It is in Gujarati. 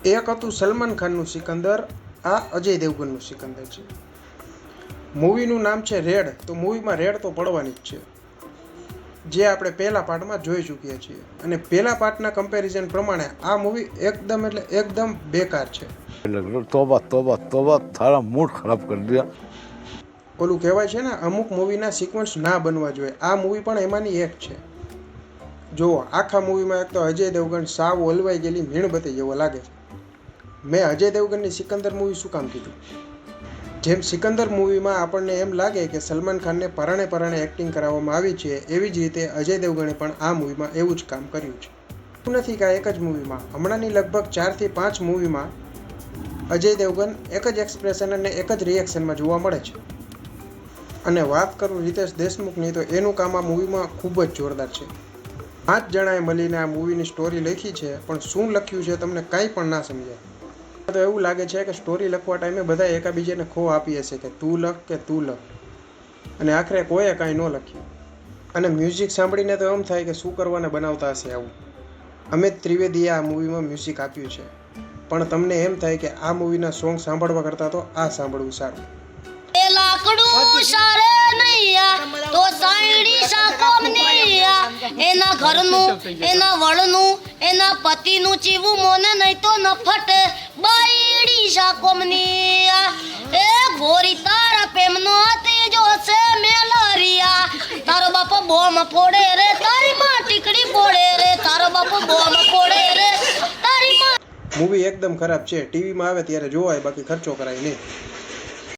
એક હતું સલમાન ખાનનું સિકંદર, આ અજય દેવગનનું સિકંદર છે. મૂવીનું નામ છે રેડ, તો મૂવીમાં રેડ તો પડવાની જ છે, જે આપણે પહેલા પાર્ટમાં જોઈ ચૂક્યા છીએ. અને પહેલા પાર્ટના કમ્પેરિઝન પ્રમાણે આ મૂવી એકદમ બેકાર છે. તોબા તોબા તોબા, તારા મૂડ ખરાબ કરી દિયા. ઓલું કહેવાય છે ને, અમુક મૂવીના સિક્વન્સ ના બનવા જોઈએ, આ મૂવી પણ એમાંની એક છે. જુઓ, આખા મૂવીમાં એક તો અજય દેવગન સાવ ઓલવાઈ ગયેલી મીણબત્તી જેવો લાગે છે. મેં અજય દેવગનની સિકંદર મૂવી શું કામ કીધું? જેમ સિકંદર મૂવીમાં આપણને એમ લાગે કે સલમાન ખાનને પરાણે એક્ટિંગ કરાવવામાં આવી છે, એવી જ રીતે અજય દેવગણે પણ આ મૂવીમાં એવું જ કામ કર્યું છે. એવું નથી કે એક જ મૂવીમાં, હમણાંની લગભગ 4 થી 5 મૂવીમાં અજય દેવગન એક જ એક્સપ્રેશન અને એક જ રિએક્શનમાં જોવા મળે છે. અને વાત કરું રીતેશ દેશમુખની, તો એનું કામ આ મૂવીમાં ખૂબ જ જોરદાર છે. 5 જણાએ મળીને આ મૂવીની સ્ટોરી લખી છે, પણ શું લખ્યું છે તમને કાંઈ પણ ના સમજાય. તો એવું લાગે છે કે સ્ટોરી લખવા ટાઈમે બધા એકાબીજાને ખો આપી હશે કે તું લખ, અને આખરે કોઈએ કાંઈ ન લખ્યું. અને મ્યુઝિક સાંભળીને તો એમ થાય કે શું કરવાને બનાવતા હશે આવું. અમિત ત્રિવેદીએ આ મૂવીમાં મ્યુઝિક આપ્યું છે, પણ તમને એમ થાય કે આ મૂવીના સોંગ સાંભળવા કરતાં તો આ સાંભળવું સારું. એના ઘરનું, એના વળનું, એના પતિનું ચીવું મોને નહીં તો ન ફટે. બાયડી શાકોમની એ ગોરી તારા પ્રેમનો તેજો છે મેલરિયા. તારો બાપો બોમ ફોડે રે, તારી માં ટીકડી ફોડે રે, તારો બાપો બોમ ફોડે રે, તારી માં. મૂવી એકદમ ખરાબ છે, ટીવીમાં આવે ત્યારે જોવાય, બાકી ખર્ચો કરાય નહીં.